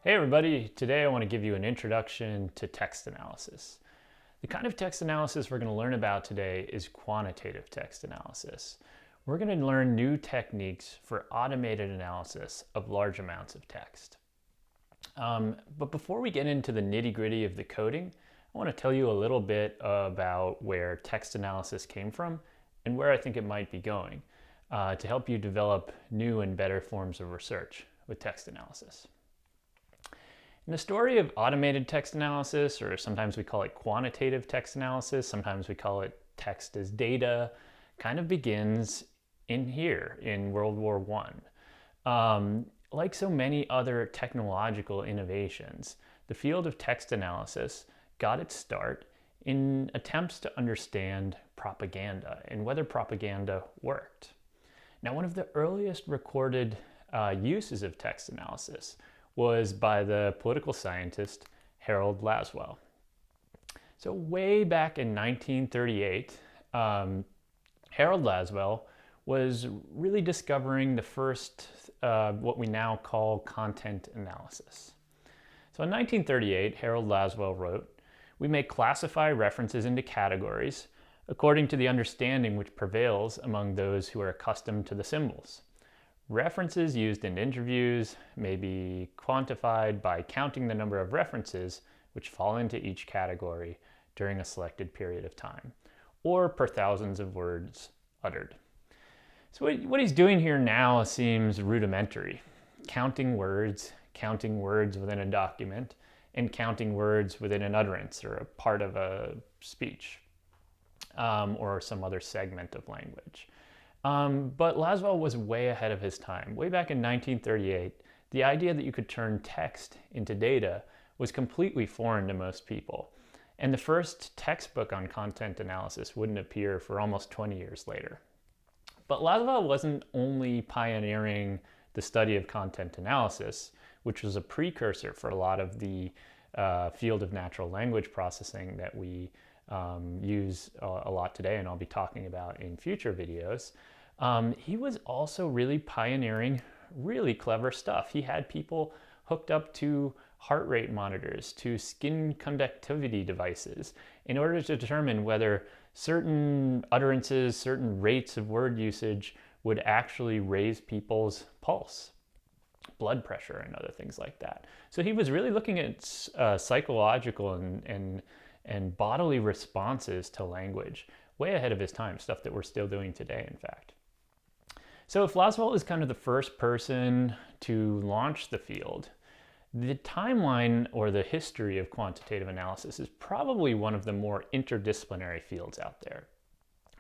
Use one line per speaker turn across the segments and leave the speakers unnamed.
Hey everybody, today I want to give you an introduction to text analysis. The kind of text analysis we're going to learn about today is quantitative text analysis. We're going to learn new techniques for automated analysis of large amounts of text. But before we get into the nitty-gritty of the coding, I want to tell you a little bit about where text analysis came from and where I think it might be going to help you develop new and better forms of research with text analysis. In the story of automated text analysis, or sometimes we call it quantitative text analysis, sometimes we call it text as data, kind of begins in here in World War I. Like so many other technological innovations, the field of text analysis got its start in attempts to understand propaganda and whether propaganda worked. Now, one of the earliest recorded uses of text analysis was by the political scientist Harold Lasswell. So way back in 1938, Harold Lasswell was really discovering the first, what we now call content analysis. So in 1938, Harold Lasswell wrote, "We may classify references into categories according to the understanding which prevails among those who are accustomed to the symbols. References used in interviews may be quantified by counting the number of references which fall into each category during a selected period of time, or per thousands of words uttered." So what he's doing here now seems rudimentary. Counting words within a document, and counting words within an utterance or a part of a speech, or some other segment of language. But Lasswell was way ahead of his time. Way back in 1938, the idea that you could turn text into data was completely foreign to most people. And the first textbook on content analysis wouldn't appear for almost 20 years later. But Lasswell wasn't only pioneering the study of content analysis, which was a precursor for a lot of the field of natural language processing that we use a lot today, and I'll be talking about in future videos. He was also really pioneering really clever stuff. He had people hooked up to heart rate monitors, to skin conductivity devices, in order to determine whether certain utterances, certain rates of word usage would actually raise people's pulse, blood pressure, and other things like that. So he was really looking at psychological and bodily responses to language way ahead of his time, stuff that we're still doing today, in fact. So if Lasswell is kind of the first person to launch the field, the timeline or the history of quantitative analysis is probably one of the more interdisciplinary fields out there.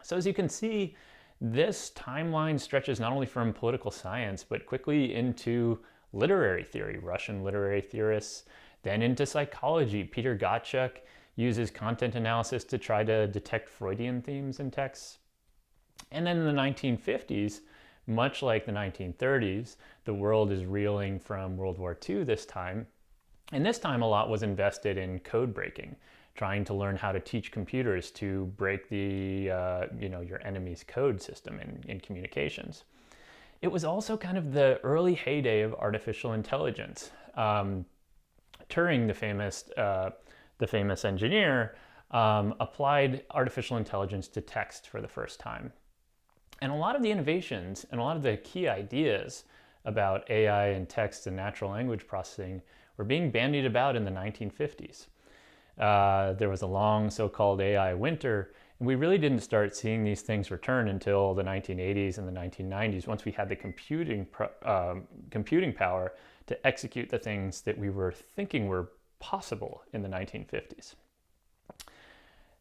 So as you can see, this timeline stretches not only from political science, but quickly into literary theory, Russian literary theorists, then into psychology. Peter Gottschalk uses content analysis to try to detect Freudian themes in texts. And then in the 1950s, much like the 1930s, the world is reeling from World War II this time. And this time a lot was invested in code breaking, trying to learn how to teach computers to break the, your enemy's code system in communications. It was also kind of the early heyday of artificial intelligence. Turing, the famous engineer, applied artificial intelligence to text for the first time. And a lot of the innovations and a lot of the key ideas about AI and text and natural language processing were being bandied about in the 1950s. There was a long so-called AI winter, and we really didn't start seeing these things return until the 1980s and the 1990s, once we had the computing power to execute the things that we were thinking were possible in the 1950s.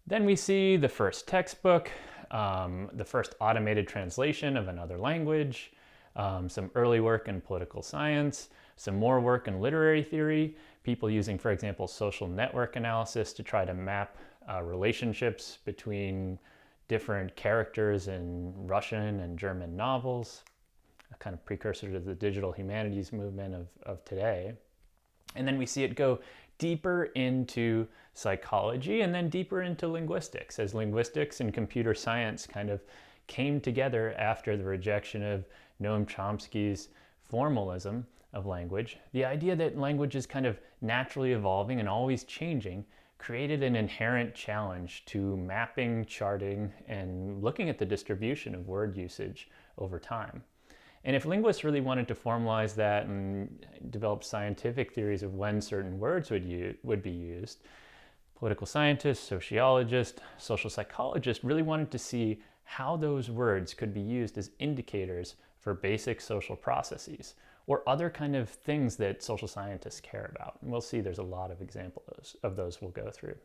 Then we see the first textbook, the first automated translation of another language, some early work in political science, some more work in literary theory, people using, for example, social network analysis to try to map relationships between different characters in Russian and German novels, a kind of precursor to the digital humanities movement of today. And then we see it go deeper into psychology and then deeper into linguistics, as linguistics and computer science kind of came together after the rejection of Noam Chomsky's formalism of language, the idea that language is kind of naturally evolving and always changing created an inherent challenge to mapping, charting, and looking at the distribution of word usage over time. And if linguists really wanted to formalize that and develop scientific theories of when certain words would be used, political scientists, sociologists, social psychologists really wanted to see how those words could be used as indicators for basic social processes or other kind of things that social scientists care about. And we'll see there's a lot of examples of those we'll go through.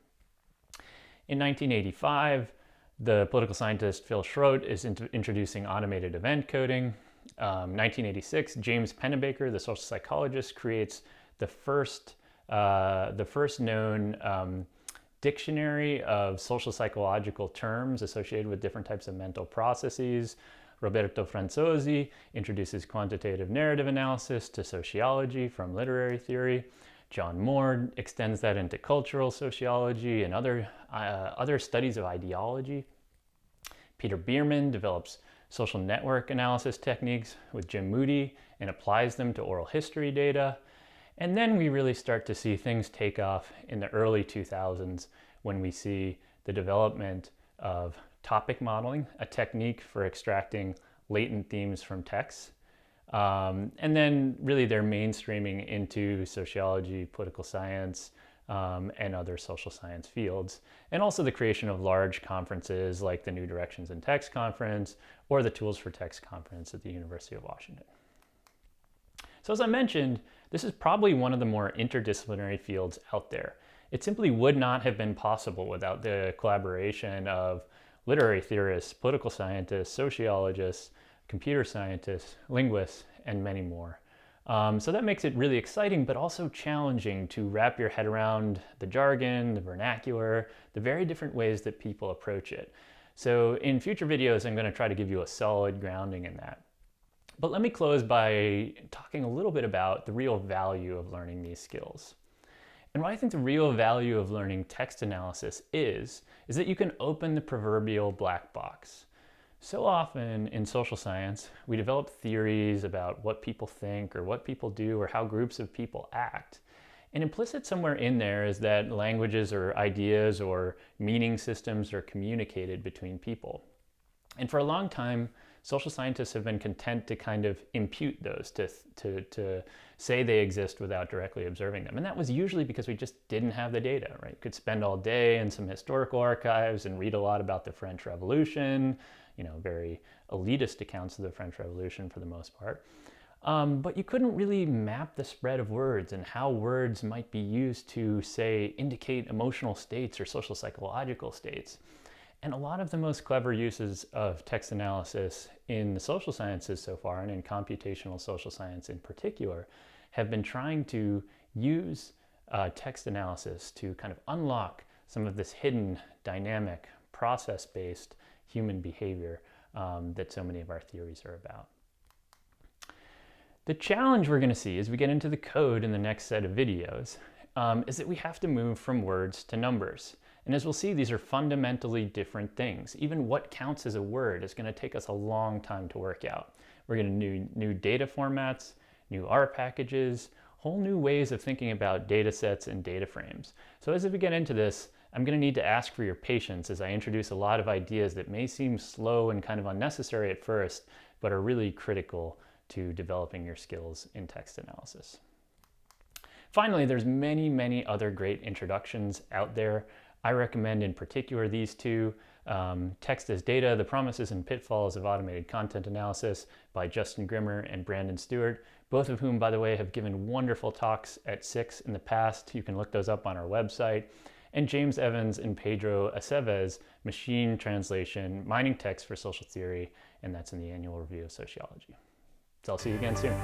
In 1985, the political scientist Phil Schrodt is introducing automated event coding. 1986, James Pennebaker, the social psychologist, creates the first known dictionary of social psychological terms associated with different types of mental processes. Roberto Franzosi introduces quantitative narrative analysis to sociology from literary theory. John Moore extends that into cultural sociology and other studies of ideology. Peter Bierman develops social network analysis techniques with Jim Moody and applies them to oral history data. And then we really start to see things take off in the early 2000s when we see the development of topic modeling, a technique for extracting latent themes from texts. And then really their mainstreaming into sociology, political science, and other social science fields. And also the creation of large conferences like the New Directions in Text Conference or the Tools for Text Conference at the University of Washington. So as I mentioned, this is probably one of the more interdisciplinary fields out there. It simply would not have been possible without the collaboration of literary theorists, political scientists, sociologists, computer scientists, linguists, and many more. So that makes it really exciting, but also challenging to wrap your head around the jargon, the vernacular, the very different ways that people approach it. So in future videos, I'm going to try to give you a solid grounding in that. But let me close by talking a little bit about the real value of learning these skills. And what I think the real value of learning text analysis is that you can open the proverbial black box. So often in social science, we develop theories about what people think or what people do or how groups of people act. And implicit somewhere in there is that languages or ideas or meaning systems are communicated between people. And for a long time, social scientists have been content to kind of impute those, to say they exist without directly observing them. And that was usually because we just didn't have the data, right? You could spend all day in some historical archives and read a lot about the French Revolution, very elitist accounts of the French Revolution for the most part. But you couldn't really map the spread of words and how words might be used to, say, indicate emotional states or social psychological states. And a lot of the most clever uses of text analysis in the social sciences so far, and in computational social science in particular, have been trying to use text analysis to kind of unlock some of this hidden, dynamic, process-based human behavior that so many of our theories are about. The challenge we're going to see as we get into the code in the next set of videos is that we have to move from words to numbers. And as we'll see, these are fundamentally different things. Even what counts as a word is going to take us a long time to work out. We're going to need new data formats, new R packages, whole new ways of thinking about data sets and data frames. So as we get into this, I'm going to need to ask for your patience as I introduce a lot of ideas that may seem slow and kind of unnecessary at first, but are really critical to developing your skills in text analysis. Finally, there's many, many other great introductions out there. I recommend in particular these two, Text as Data, The Promises and Pitfalls of Automated Content Analysis by Justin Grimmer and Brandon Stewart, both of whom, by the way, have given wonderful talks at SIX in the past. You can look those up on our website. And James Evans and Pedro Aceves, Machine Translation, Mining Text for Social Theory, and that's in the Annual Review of Sociology. So I'll see you again soon.